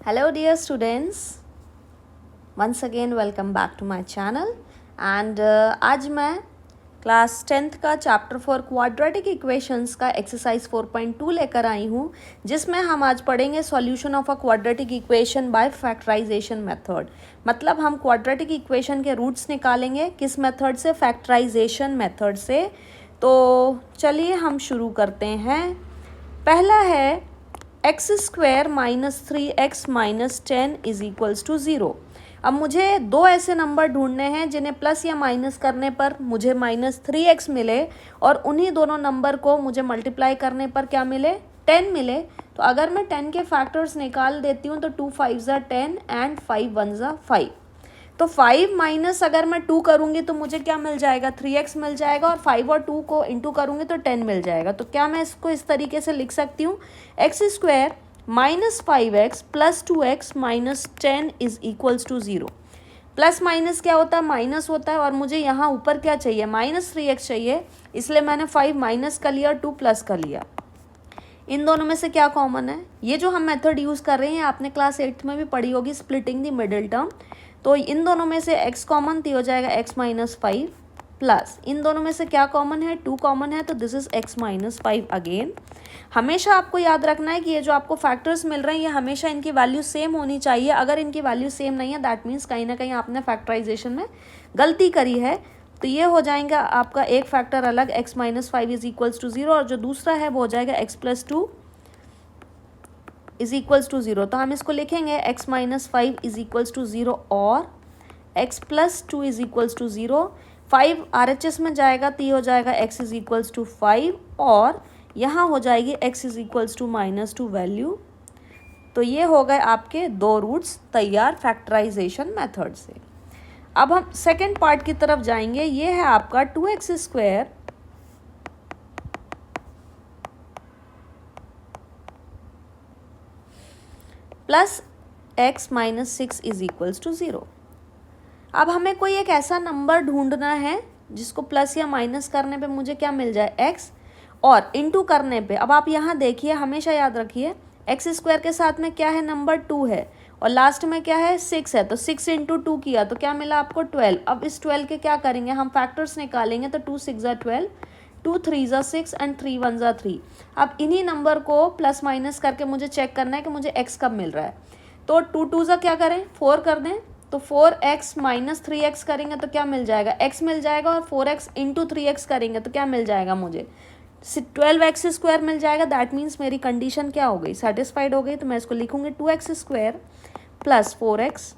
Hello dear students, once again welcome back to my channel and आज मैं class 10th का chapter 4 quadratic equations का exercise 4.2 लेकर आई हूँ, जिसमें हम आज पढ़ेंगे solution of a quadratic equation by factorisation method. मतलब हम क्वाड्रेटिक इक्वेशन के रूट्स निकालेंगे किस मेथड से? फैक्टराइजेशन मेथड से। तो चलिए हम शुरू करते हैं। पहला है x square minus 3x minus 10 is equals to 0। अब मुझे दो ऐसे नंबर ढूंढने हैं जिन्हें प्लस या माइनस करने पर मुझे माइनस 3x मिले और उन्हीं दोनों नंबर को मुझे मल्टीप्लाई करने पर क्या मिले? 10 मिले। तो अगर मैं 10 के फैक्टर्स निकाल देती हूँ तो 2 5 ज़ा 10 एंड 5 1 ज़ा 5। तो 5 माइनस अगर मैं 2 करूँगी तो मुझे क्या मिल जाएगा? 3x मिल जाएगा और 5 और 2 को इंटू करूँगी तो 10 मिल जाएगा। तो क्या मैं इसको इस तरीके से लिख सकती हूँ? X square minus 5x plus 2x minus 10 is equals to 0। Plus minus क्या होता है? माइनस होता है। और मुझे यहाँ ऊपर क्या चाहिए? माइनस 3x चाहिए, इसलिए मैंने 5 माइनस कर लिया और 2 प्लस कर लिया। इन दोनों में से क्या कॉमन है? ये जो हम मेथड यूज़ कर रहे हैं आपने क्लास 8th में भी पढ़ी होगी, स्प्लिटिंग द मिडिल टर्म। तो इन दोनों में से x कॉमन तो हो जाएगा x माइनस 5 प्लस इन दोनों में से क्या कॉमन है? 2 कॉमन है, तो this is x minus 5 again. हमेशा आपको याद रखना है कि ये जो आपको फैक्टर्स मिल रहे हैं ये हमेशा इनकी वैल्यू सेम होनी चाहिए। अगर इनकी वैल्यू सेम नहीं है दैट मीन्स कहीं ना कहीं आपने फैक्टराइजेशन में गलती करी है। तो ये हो जाएगा आपका एक फैक्टर अलग x minus 5 is equals to 0 और जो दूसरा है वो हो जाएगा x plus 2 is equals to 0। तो हम इसको लिखेंगे x minus 5 is equals to 0 और x plus 2 is equals to 0। 5 RHS में जाएगा तो ये हो जाएगा x इज इक्वल्स टू 5 और यहाँ हो जाएगी x is equals to minus 2 value. तो ये हो गए आपके दो रूट्स तैयार फैक्टराइजेशन मेथड से। अब हम सेकेंड पार्ट की तरफ जाएंगे। ये है आपका 2x square plus x minus 6 is equals to 0। अब हमें कोई एक ऐसा नंबर ढूंढना है जिसको प्लस या माइनस करने पे मुझे क्या मिल जाए? x, और इनटू करने पे अब आप यहाँ देखिए, हमेशा याद रखिए एक्स स्क्वायर के साथ में क्या है? नंबर 2 है और लास्ट में क्या है? 6 है। तो 6 इंटू 2 किया तो क्या मिला आपको? 12। अब इस 12 के क्या करेंगे? हम फैक्टर्स निकालेंगे। तो 2 6 ज़ा 12, 2 3 ज़ा 6 एंड 3 1 ज़ा 3। अब इन्हीं नंबर को प्लस माइनस करके मुझे चेक करना है कि मुझे x कब मिल रहा है। तो 2 2 ज़ा क्या करें? 4 कर दें। तो 4x माइनस 3x करेंगे तो क्या मिल जाएगा? x मिल जाएगा। और 4x इंटू 3x करेंगे तो क्या मिल जाएगा मुझे? 12x स्क्वायर मिल जाएगा। दैट मीन्स मेरी कंडीशन क्या हो गई? सेटिस्फाइड हो गई। तो मैं इसको लिखूंगी 2x square plus 4x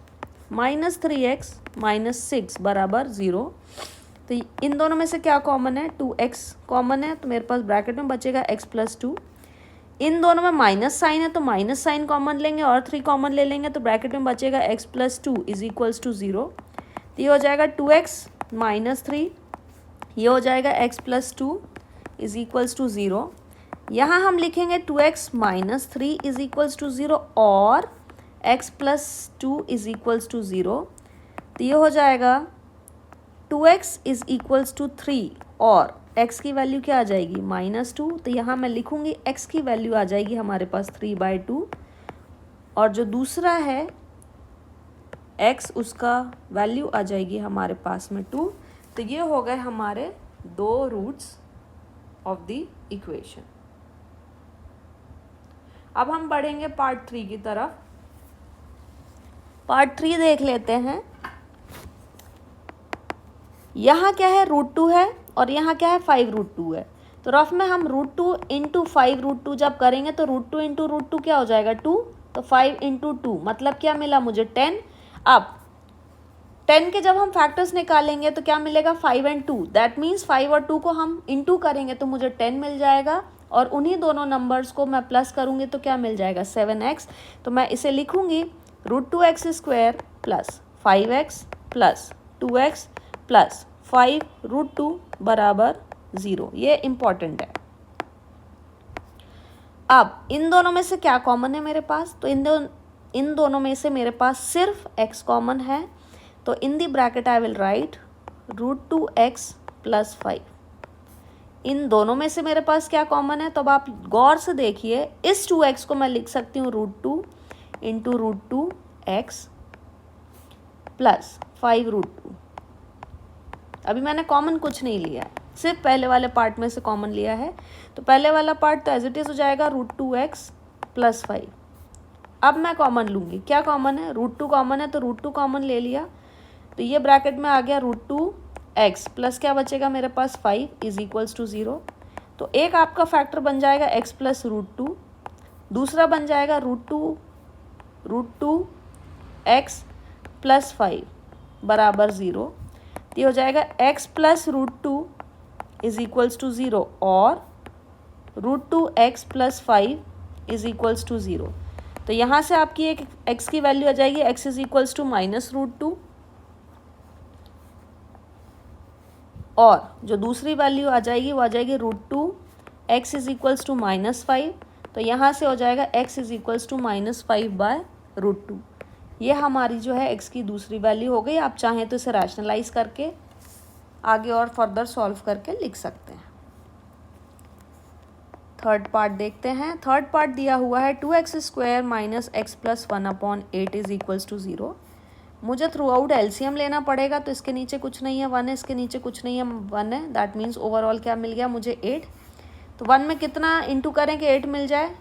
minus 3x minus 6 बराबर 0। तो इन दोनों में से क्या कॉमन है? 2x कॉमन है, तो मेरे पास ब्रैकेट में बचेगा x प्लस 2। इन दोनों में माइनस साइन है तो माइनस साइन कॉमन लेंगे और 3 कॉमन ले लेंगे तो ब्रैकेट में बचेगा x plus 2 is equals to 0। तो ये हो जाएगा 2x माइनस 3, ये हो जाएगा x plus 2 is equals to 0। यहाँ हम लिखेंगे 2x minus 3 is equals to 0 और x plus 2 is equals to 0। तो ये हो जाएगा 2x इज इक्वल्स टू 3 और x की वैल्यू क्या आ जाएगी? माइनस 2। तो यहाँ मैं लिखूँगी x की वैल्यू आ जाएगी हमारे पास 3/2 और जो दूसरा है x उसका वैल्यू आ जाएगी हमारे पास में 2। तो ये हो गए हमारे दो रूट्स ऑफ द इक्वेशन। अब हम बढ़ेंगे पार्ट 3 की तरफ। पार्ट 3 देख लेते हैं। यहाँ क्या है? √2 है और यहाँ क्या है? 5√2 है। तो रफ में हम √2 इंटू 5√2 जब करेंगे तो √2 इंटू √2 क्या हो जाएगा? 2। तो 5 इंटू 2 मतलब क्या मिला मुझे? 10। अब 10 के जब हम फैक्टर्स निकालेंगे तो क्या मिलेगा? 5 एंड 2। दैट मीन्स 5 और 2 को हम इंटू करेंगे तो मुझे 10 मिल जाएगा और उन्हीं दोनों नंबर्स को मैं प्लस करूँगी तो क्या मिल जाएगा? 7x। तो मैं इसे लिखूँगी √2x square plus 5x plus 2x plus 5√2 बराबर 0। ये इम्पॉर्टेंट है। अब इन दोनों में से क्या कॉमन है मेरे पास? तो इन दोनों में से मेरे पास सिर्फ x कॉमन है। तो in the bracket I will write √2x plus 5। इन दोनों में से मेरे पास क्या कॉमन है? तो अब आप गौर से देखिए, इस 2x को मैं लिख सकती हूँ √2, इंटू √2x प्लस 5√2। अभी मैंने कॉमन कुछ नहीं लिया है, सिर्फ पहले वाले पार्ट में से कॉमन लिया है। तो पहले वाला पार्ट तो एज इट इज़ हो जाएगा √2x प्लस 5। अब मैं कॉमन लूँगी, क्या कॉमन है, √2 कॉमन है तो √2 कॉमन ले लिया, तो ये ब्रैकेट में आ गया √2x प्लस क्या बचेगा मेरे पास 5 इज इक्वल्स टू 0। तो एक आपका फैक्टर बन जाएगा x प्लस √2, दूसरा बन जाएगा √2x प्लस 5 बराबर 0। तो ये हो जाएगा x plus √2 is equals to 0 और √2x plus 5 is equals to 0। तो यहाँ से आपकी एक x की वैल्यू आ जाएगी, x is equals to minus √2, और जो दूसरी वैल्यू आ जाएगी वो आ जाएगी √2x is equals to minus 5। तो यहाँ से हो जाएगा x is equals to minus 5 by √2। ये हमारी जो है x की दूसरी वैल्यू हो गई। आप चाहें तो इसे रैशनलाइज करके आगे और फर्दर सॉल्व करके लिख सकते हैं। थर्ड पार्ट देखते हैं। थर्ड पार्ट दिया हुआ है 2x² minus x plus 1/8 is equals to 0। मुझे थ्रू आउट एलसीएम लेना पड़ेगा, तो इसके नीचे कुछ नहीं है 1 है, इसके नीचे कुछ नहीं है 1 है, दैट मीन्स ओवरऑल क्या मिल गया मुझे 8। तो 1 में कितना इंटू करें कि 8 मिल जाए,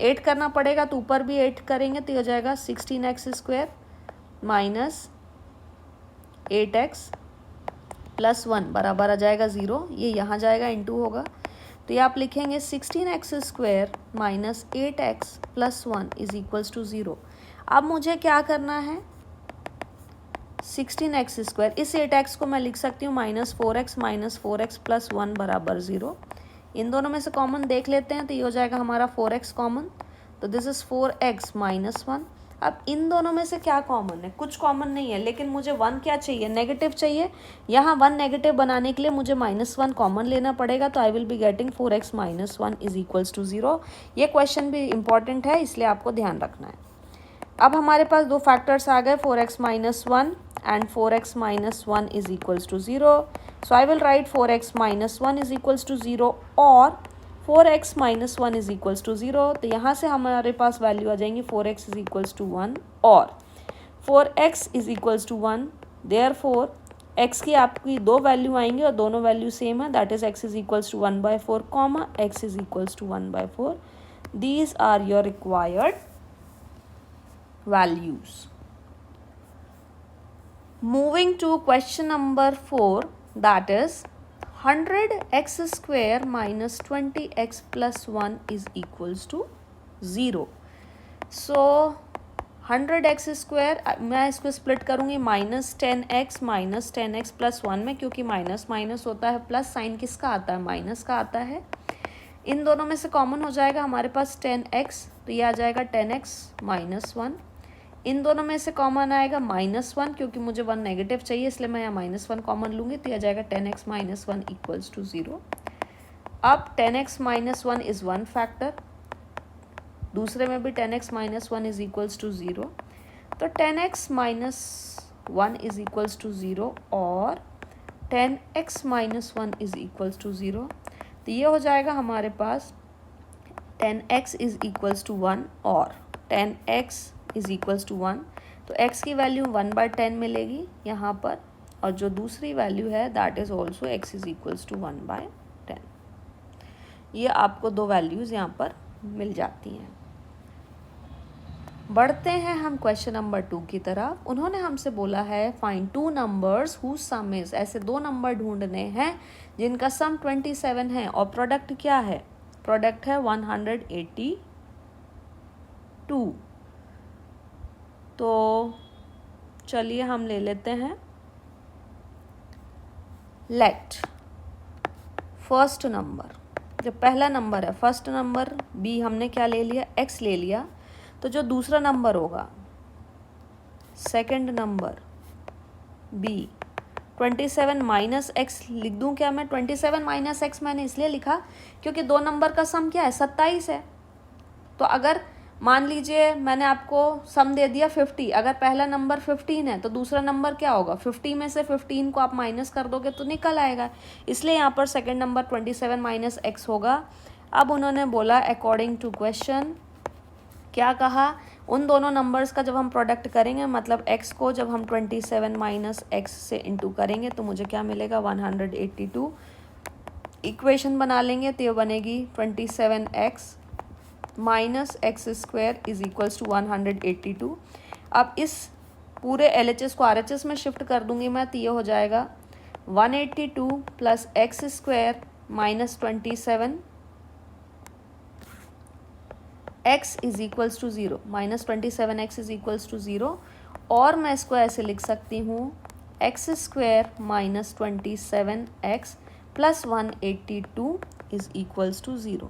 8 करना पड़ेगा, तो ऊपर भी 8 करेंगे तो हो जाएगा 16x² माइनस 8x प्लस 1 बराबर आ जाएगा 0। ये यहाँ जाएगा इंटू होगा, तो ये आप लिखेंगे 16x² minus 8x plus 1 is equals to 0। अब मुझे क्या करना है, 16x², इस 8x को मैं लिख सकती हूँ माइनस 4x प्लस 1 बराबर 0। इन दोनों में से कॉमन देख लेते हैं, तो ये हो जाएगा हमारा 4x कॉमन, तो दिस इज़ 4x माइनस 1। अब इन दोनों में से क्या कॉमन है, कुछ कॉमन नहीं है, लेकिन मुझे 1 क्या चाहिए, नेगेटिव चाहिए। यहाँ 1 नेगेटिव बनाने के लिए मुझे -1 कॉमन लेना पड़ेगा, तो I will be getting 4x minus 1 is equals to 0। ये क्वेश्चन भी इंपॉर्टेंट है, इसलिए आपको ध्यान रखना है। अब हमारे पास दो फैक्टर्स आ गए, 4x minus 1 and 4x minus 1 is equals to 0. So I will write 4x minus 1 is equals to 0 और 4x minus 1 is equals to 0. तो यहाँ से हमारे पास वैल्यू आ जाएंगी 4x is equals to 1 और 4x is equals to 1। Therefore x की आपकी दो वैल्यू आएंगी और दोनों वैल्यू सेम है, that is x is equals to 1/4 comma x is equals to 1/4. These are your required values. Moving to question number 4, that is 100x² minus 20x plus 1 is equals to 0. So 100x² मैं इसको split करूँगी -10x plus 1 में, क्योंकि minus minus होता है, plus sign किसका आता है, माइनस का आता है। इन दोनों में से कॉमन हो जाएगा हमारे पास 10x, तो ये आ जाएगा 10x माइनस 1। इन दोनों में से कॉमन आएगा -1, क्योंकि मुझे 1 नेगेटिव चाहिए, इसलिए मैं यहाँ -1 कॉमन लूँगी, तो यह आ जाएगा 10x माइनस 1 इक्वल्स टू 0। अब 10x माइनस 1 इज़ 1 फैक्टर, दूसरे में भी 10x minus 1 is equals to 0, तो 10x minus 1 is equals to 0 और 10x minus 1 is equals to 0। तो ये हो जाएगा हमारे पास 10x इज इक्वल्स टू 1 और 10x इज इक्वल्स टू 1, तो x की वैल्यू 1/10 मिलेगी यहाँ पर, और जो दूसरी वैल्यू है that is also x is equals to 1/10। ये आपको दो वैल्यूज़ यहाँ पर मिल जाती हैं। बढ़ते हैं हम क्वेश्चन नंबर 2 की तरफ। उन्होंने हमसे बोला है find 2 numbers whose sum is, ऐसे दो नंबर ढूंढने हैं जिनका सम 27 है और प्रोडक्ट क्या है, प्रोडक्ट है 182। तो चलिए हम ले लेते हैं, लेट फर्स्ट नंबर, जो पहला नंबर है फर्स्ट नंबर b हमने क्या ले लिया, x ले लिया, तो जो दूसरा नंबर होगा second number b 27 minus x लिख दूं क्या मैं, 27 माइनस x मैंने इसलिए लिखा क्योंकि दो नंबर का सम क्या है 27 है। तो अगर मान लीजिए मैंने आपको सम दे दिया 50, अगर पहला नंबर 15 है तो दूसरा नंबर क्या होगा, 50 में से 15 को आप माइनस कर दोगे तो निकल आएगा, इसलिए यहाँ पर सेकंड नंबर 27 माइनस x होगा। अब उन्होंने बोला अकॉर्डिंग टू क्वेश्चन, क्या कहा, उन दोनों नंबर्स का जब हम प्रोडक्ट करेंगे, मतलब x को जब हम 27 माइनस एक्स से इंटू करेंगे तो मुझे क्या मिलेगा 182। इक्वेशन बना लेंगे तो ये बनेगी 27x minus x square is equals to 182। अब इस पूरे LHS को RHS में शिफ्ट कर दूंगी मैं, तो ये हो जाएगा 182 plus x square minus 27 x is equals to 0, minus 27x is equals to 0। और मैं इसको ऐसे लिख सकती हूँ x square minus 27x plus 182 is equals to 0।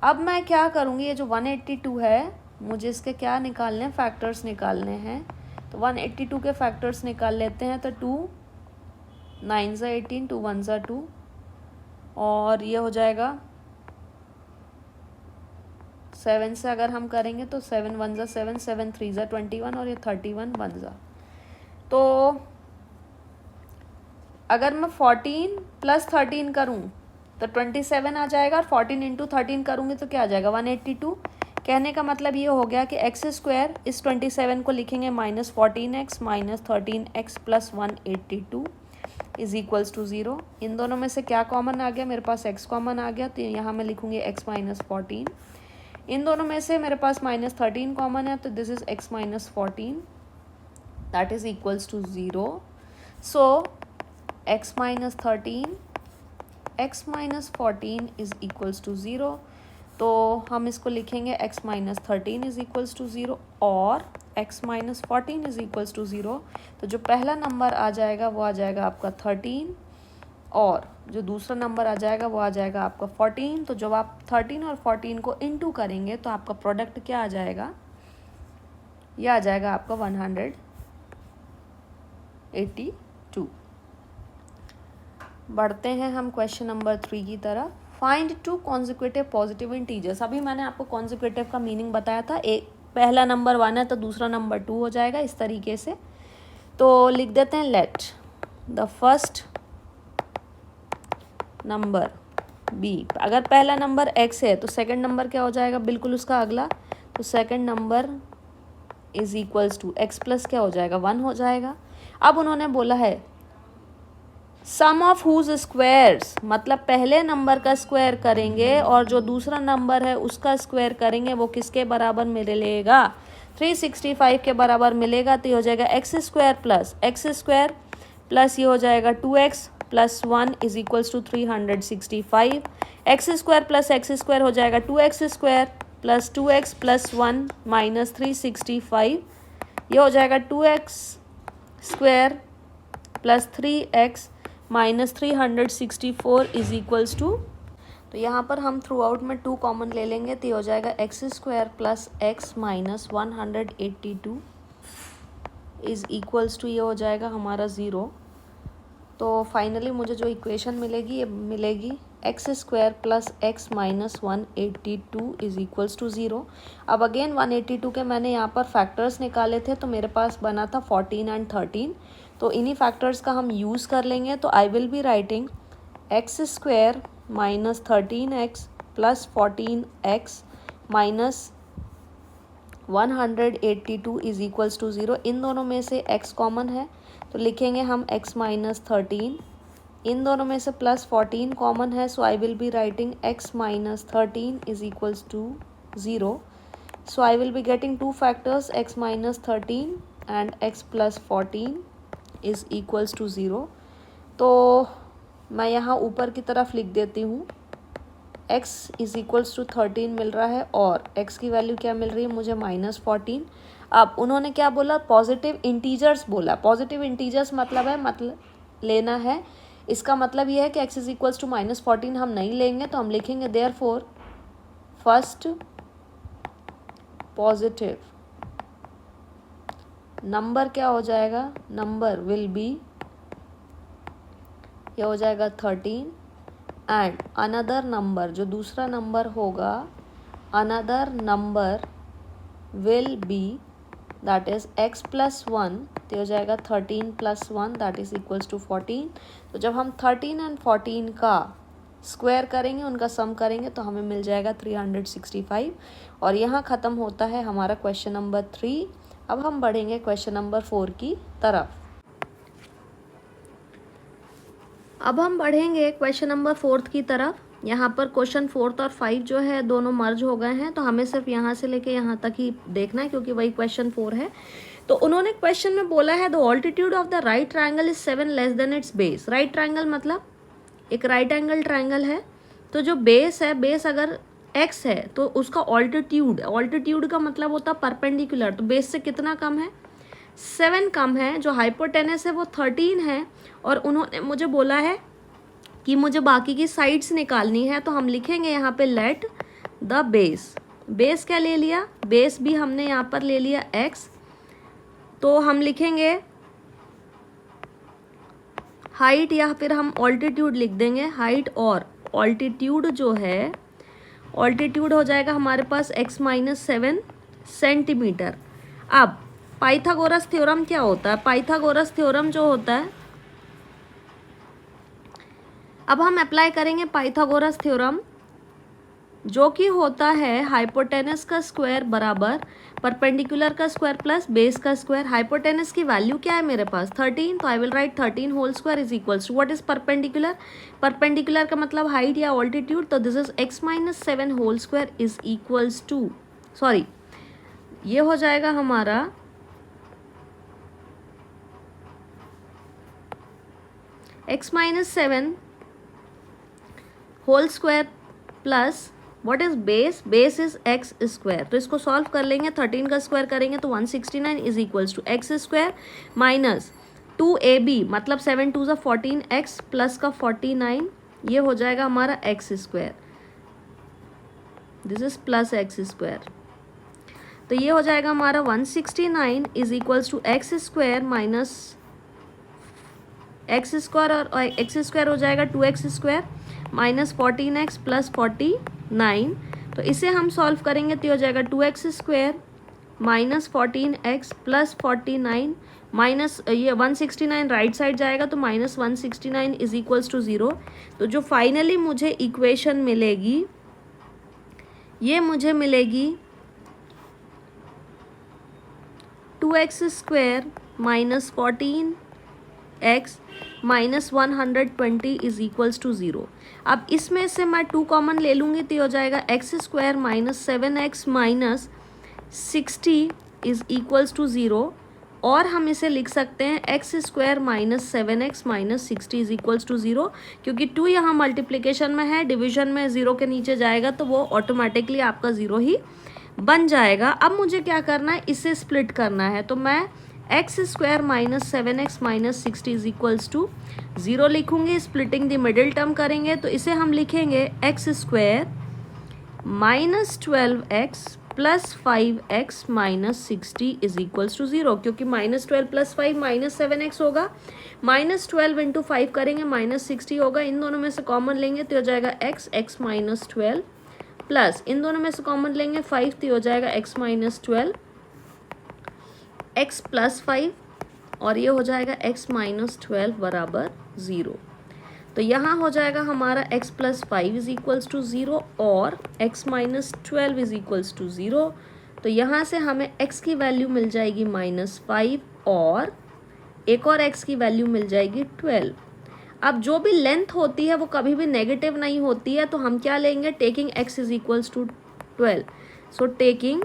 अब मैं क्या करूँगी, ये जो 182 है मुझे इसके क्या निकालने हैं, फैक्टर्स निकालने हैं। तो 182 के फैक्टर्स निकाल लेते हैं। तो 2 9 ज़ा 18, 2 1 ज़ा 2, और ये हो जाएगा 7 से अगर हम करेंगे तो 7 1 ज़ा 7, 7 3 ज़ा 21, और ये 31 1 ज़ा। तो अगर मैं 14 प्लस 13 करूँ तो 27 आ जाएगा, और 14 इंटू 13 करूँगी तो क्या आ जाएगा 182। कहने का मतलब ये हो गया कि एक्स स्क्वायर इस 27 को लिखेंगे minus 14x minus 13x plus 182 is equals to 0। इन दोनों में से क्या कॉमन आ गया, मेरे पास x कॉमन आ गया, तो यहाँ मैं लिखूँगी x माइनस 14। इन दोनों में से मेरे पास माइनस 13 कॉमन है, तो this is x minus 14 that is equals to 0। So x minus 14 is equals to 0। तो हम इसको लिखेंगे x minus 13 is equals to 0 और x minus 14 is equals to 0। तो जो पहला नंबर आ जाएगा वो आ जाएगा आपका 13, और जो दूसरा नंबर आ जाएगा वो आ जाएगा आपका 14। तो जब आप 13 और 14 को इनटू करेंगे तो आपका प्रोडक्ट क्या आ जाएगा, ये आ जाएगा आपका 182। बढ़ते हैं हम क्वेश्चन नंबर 3 की तरफ। Find 2 consecutive positive integers. अभी मैंने आपको कॉन्जिक्यूटिव का मीनिंग बताया था, एक पहला नंबर 1 है तो दूसरा नंबर 2 हो जाएगा, इस तरीके से। तो लिख देते हैं let the first number be. अगर पहला नंबर x है तो सेकंड नंबर क्या हो जाएगा, बिल्कुल उसका अगला। तो second number is equals to x plus क्या हो जाएगा 1 हो जाएगा। अब उन्होंने बोला है सम ऑफ हुज स्क्वायर्स, मतलब पहले नंबर का स्क्वायर करेंगे और जो दूसरा नंबर है उसका स्क्वायर करेंगे, वो किसके बराबर मिलेगा, 365 के बराबर मिलेगा। तो ये हो जाएगा एक्स स्क्वायर प्लस ये हो जाएगा 2x plus 1 is equals to 365। X square हो जाएगा 2x square plus 2x plus 1 minus 365। ये हो जाएगा 2x square plus 3x minus 364 is equals to, तो यहाँ पर हम थ्रू आउट में 2 कॉमन ले लेंगे, तो ये हो जाएगा x square plus x minus 182 is equals to, ये हो जाएगा हमारा 0। तो फाइनली मुझे जो इक्वेशन मिलेगी ये मिलेगी x square plus x minus 182 is equals to 0। अब अगेन 182 के मैंने यहाँ पर फैक्टर्स निकाले थे, तो मेरे पास बना था 14 एंड 13। तो इन्हीं फैक्टर्स का हम यूज़ कर लेंगे। तो I will be writing x square minus 13x plus 14x minus 182 is equals to 0। इन दोनों में से x कॉमन है तो लिखेंगे हम x माइनस 13। इन दोनों में से प्लस 14 कॉमन है, so I will be writing x minus 13 is equals to 0। So I will be getting 2 factors x minus 13 and x plus 14 is equals to 0। तो मैं यहाँ ऊपर की तरफ लिख देती हूँ x इज इक्वल्स टू 13 मिल रहा है, और x की वैल्यू क्या मिल रही है मुझे -14। अब उन्होंने क्या बोला, पॉजिटिव इंटीजर्स बोला। पॉजिटिव इंटीजर्स मतलब है, मतलब लेना है, इसका मतलब ये है कि x इज इक्वल्स टू -14 हम नहीं लेंगे, तो हम लिखेंगे देयरफॉर फर्स्ट पॉजिटिव नंबर क्या हो जाएगा, नंबर विल बी, ये हो जाएगा 13 एंड अनदर नंबर, जो दूसरा नंबर होगा, another number will be that is x plus 1, तो हो जाएगा 13 plus 1 that is equals to 14। तो जब हम 13 एंड 14 का स्क्वायर करेंगे, उनका सम करेंगे तो हमें मिल जाएगा 365। और यहाँ ख़त्म होता है हमारा क्वेश्चन नंबर 3। अब हम बढ़ेंगे क्वेश्चन नंबर 4 की तरफ। अब हम बढ़ेंगे क्वेश्चन नंबर 4 की तरफ। यहाँ पर क्वेश्चन 4 और 5 जो है दोनों मर्ज हो गए हैं, तो हमें सिर्फ यहाँ से लेके यहाँ तक ही देखना है क्योंकि वही क्वेश्चन 4 है। तो उन्होंने क्वेश्चन में बोला है the altitude of the right triangle is 7 less than it's base. Right triangle मतलब एक राइट एंगल ट्राइंगल है, तो जो बेस है, बेस अगर x है तो उसका ऑल्टीट्यूड का मतलब होता है परपेंडिकुलर, तो बेस से कितना कम है, 7 कम है। जो हाइपोटेनस है वो 13 है, और उन्होंने मुझे बोला है कि मुझे बाकी की साइड्स निकालनी है, तो हम लिखेंगे यहाँ पे लेट द बेस। बेस क्या ले लिया, बेस भी हमने यहाँ पर ले लिया x, तो हम लिखेंगे हाइट या फिर हम ऑल्टीट्यूड लिख देंगे। हाइट और ऑल्टीट्यूड जो है, ऑल्टीट्यूड हो जाएगा हमारे पास x-7 सेंटीमीटर। अब पाइथागोरस थ्योरम क्या होता है, पाइथागोरस थ्योरम जो होता है, अब हम अप्लाई करेंगे पाइथागोरस थ्योरम, जो कि होता है हाइपोटेनस का स्क्वायर बराबर परपेंडिकुलर का स्क्वायर प्लस बेस का स्क्वायर। हाइपोटेनस की वैल्यू क्या है मेरे पास 13, तो I will write 13 whole square is equals to what is perpendicular, perpendicular का मतलब हाइट या ऑल्टीट्यूड, तो this is x-7 whole square is equals to, sorry ये हो जाएगा हमारा x-7 whole square plus what is base, base is x square. तो इसको सॉल्व कर लेंगे, 13 का स्क्वायर करेंगे तो 169 is equals to x square minus 2ab मतलब 7 2 14 एक्स प्लस का 49, ये हो जाएगा हमारा x square, this is plus x square. तो ये हो जाएगा हमारा 169 is equals to x square minus x square, और एक्स स्क्वायर हो जाएगा 2x square minus 14x plus 49। तो इसे हम सॉल्व करेंगे तो हो जाएगा 2x square minus 14x plus 49 minus ये 169 राइट साइड जाएगा तो माइनस 169 इज इक्वल्स टू 0। तो जो फाइनली मुझे इक्वेशन मिलेगी, ये मुझे मिलेगी 2x square minus 14x minus 120 is equals to 0। अब इसमें से मैं 2 कॉमन ले लूँगी तो हो जाएगा x square minus 7x minus 60 is equals to 0, और हम इसे लिख सकते हैं x square minus 7x minus 60 is equals to 0, क्योंकि 2 यहाँ मल्टीप्लिकेशन में है, डिवीजन में 0 के नीचे जाएगा तो वो ऑटोमेटिकली आपका 0 ही बन जाएगा। अब मुझे क्या करना है, इसे स्प्लिट करना है, तो मैं x square minus 7x minus 60 is equals to 0 लिखूंगी। स्प्लिटिंग द मिडिल टर्म करेंगे तो इसे हम लिखेंगे x square minus 12x plus 5x minus 60 is equals to 0, क्योंकि माइनस 12 प्लस 5 माइनस 7x होगा, माइनस 12 इंटू 5 करेंगे माइनस 60 होगा, इन दोनों में से कॉमन लेंगे तो हो जाएगा x माइनस 12 प्लस इन दोनों में से कॉमन लेंगे 5 तो हो जाएगा x माइनस 12 x प्लस 5, और ये हो जाएगा x माइनस 12 बराबर 0। तो यहाँ हो जाएगा हमारा x plus 5 is equals to 0 और x minus 12 is equals to 0। तो यहाँ से हमें x की वैल्यू मिल जाएगी -5 और एक और x की वैल्यू मिल जाएगी 12। अब जो भी लेंथ होती है वो कभी भी नेगेटिव नहीं होती है, तो हम क्या लेंगे, taking x is equals to 12, so taking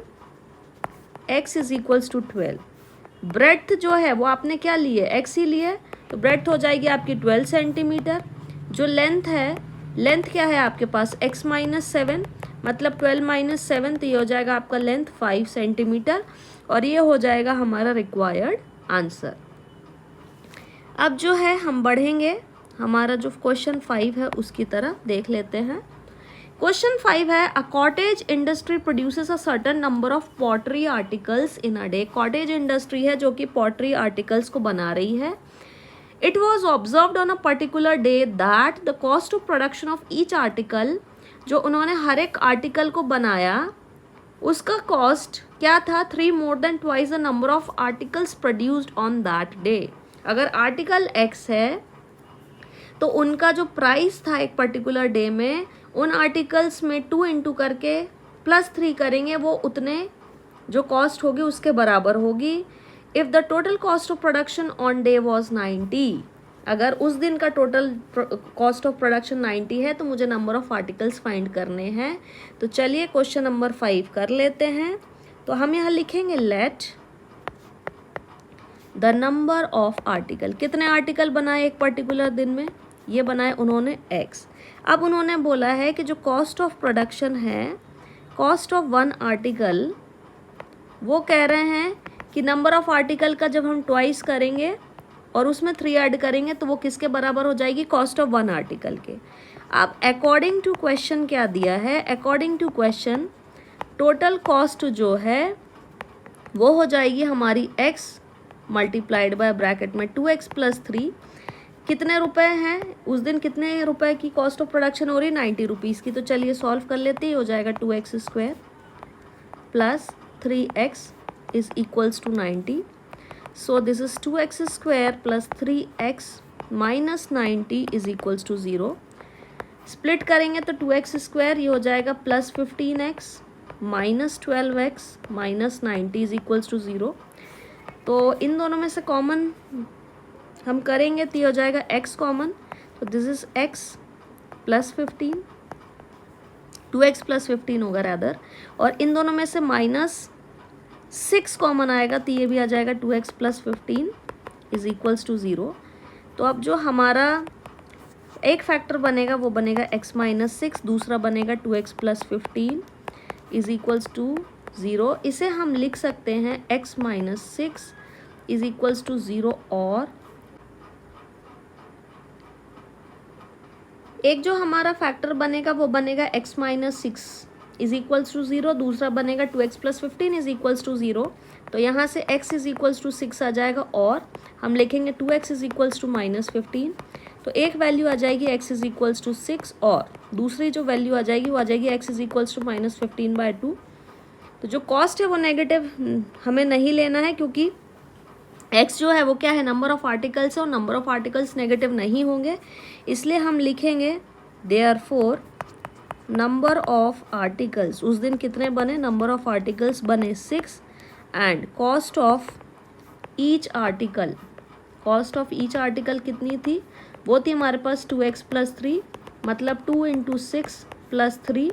x is equals to 12। Breadth जो है वो आपने क्या लिए, x ही लिए, तो ब्रेड्थ हो जाएगी आपकी 12 सेंटीमीटर। जो लेंथ है, लेंथ क्या है आपके पास x माइनस 7 मतलब 12 माइनस 7, तो ये हो जाएगा आपका लेंथ 5 सेंटीमीटर, और ये हो जाएगा हमारा रिक्वायर्ड आंसर। अब जो है हम बढ़ेंगे, हमारा जो क्वेश्चन 5 है उसकी तरफ देख लेते हैं। क्वेश्चन 5 है, a cottage industry produces a certain number of pottery articles in a day. Cottage industry है जो कि पॉटरी आर्टिकल्स को बना रही है। It was observed on a particular day that the cost of production of each article, जो उन्होंने हर एक आर्टिकल को बनाया उसका कॉस्ट क्या था, 3 more than twice the number of articles produced on that day. अगर आर्टिकल x है तो उनका जो प्राइस था एक पर्टिकुलर डे में, उन आर्टिकल्स में 2 इंटू करके +3 करेंगे, वो उतने जो कॉस्ट होगी उसके बराबर होगी। If the total cost of production on day was 90, अगर उस दिन का टोटल कॉस्ट ऑफ प्रोडक्शन 90 है तो मुझे नंबर ऑफ आर्टिकल्स फाइंड करने हैं। तो चलिए क्वेश्चन नंबर 5 कर लेते हैं। तो हम यहाँ लिखेंगे let the number of article, कितने आर्टिकल बनाए एक पर्टिकुलर दिन में, ये बनाए उन्होंने x। अब उन्होंने बोला है कि जो कॉस्ट ऑफ प्रोडक्शन है, कॉस्ट ऑफ 1 आर्टिकल, वो कह रहे हैं कि नंबर ऑफ आर्टिकल का जब हम ट्वाइस करेंगे और उसमें 3 ऐड करेंगे तो वो किसके बराबर हो जाएगी, कॉस्ट ऑफ 1 आर्टिकल के। अब अकॉर्डिंग टू क्वेश्चन क्या दिया है, according to question total cost जो है वो हो जाएगी हमारी x मल्टीप्लाइड बाय ब्रैकेट में 2x + 3, कितने रुपए हैं उस दिन, कितने रुपए की कॉस्ट ऑफ प्रोडक्शन हो रही है, 90 रुपीज़ की। तो चलिए सॉल्व कर लेते हैं, हो जाएगा 2x² + 3x is equals to 90। So this is 2x² + 3x - 90 is equals to 0। Split करेंगे तो 2x² ये हो जाएगा +15x - 12x - 90 is equals to 0। तो इन दोनों में से कॉमन हम करेंगे तो ये हो जाएगा x कॉमन, तो दिस इज x + 15, 2x + 15 होगा रैदर, और इन दोनों में से -6 कॉमन आएगा तो ये भी आ जाएगा 2x + 15 इज इक्वल्स टू 0। तो अब जो हमारा एक फैक्टर बनेगा वो बनेगा x - 6, दूसरा बनेगा 2x + 15 इज इक्वल्स टू 0। इसे हम लिख सकते हैं x - 6 इज इक्वल्स टू 0, और एक जो हमारा फैक्टर बनेगा वो बनेगा x - 6 इज इक्वल्स टू 0, दूसरा बनेगा 2x + 15 इज इक्वल्स टू 0। तो यहाँ से x इज इक्वल्स टू 6 आ जाएगा, और हम लिखेंगे 2x इज इक्वल्स टू -15। तो एक वैल्यू आ जाएगी x इज इक्वल्स टू 6, और दूसरी जो वैल्यू आ जाएगी वो आ जाएगी x इज इक्वल्स टू -15/2। तो जो कॉस्ट है वो नेगेटिव हमें नहीं लेना है, क्योंकि x जो है वो क्या है, नंबर ऑफ आर्टिकल्स है, और नंबर ऑफ आर्टिकल्स नेगेटिव नहीं होंगे, इसलिए हम लिखेंगे देयरफॉर नंबर ऑफ आर्टिकल्स, उस दिन कितने बने, नंबर ऑफ आर्टिकल्स बने 6, and cost of each article, cost of each article कितनी थी, वो थी हमारे पास 2x + 3, मतलब 2 × 6 + 3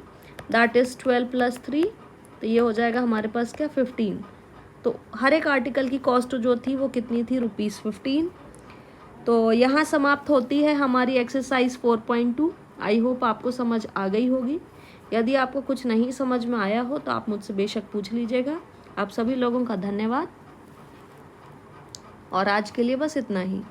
दैट इज़ 12 + 3, तो ये हो जाएगा हमारे पास क्या, 15। तो हर एक आर्टिकल की कॉस्ट जो थी वो कितनी थी, ₹15। तो यहाँ समाप्त होती है हमारी एक्सरसाइज 4.2। आई होप आपको समझ आ गई होगी। यदि आपको कुछ नहीं समझ में आया हो तो आप मुझसे बेशक पूछ लीजिएगा। आप सभी लोगों का धन्यवाद, और आज के लिए बस इतना ही।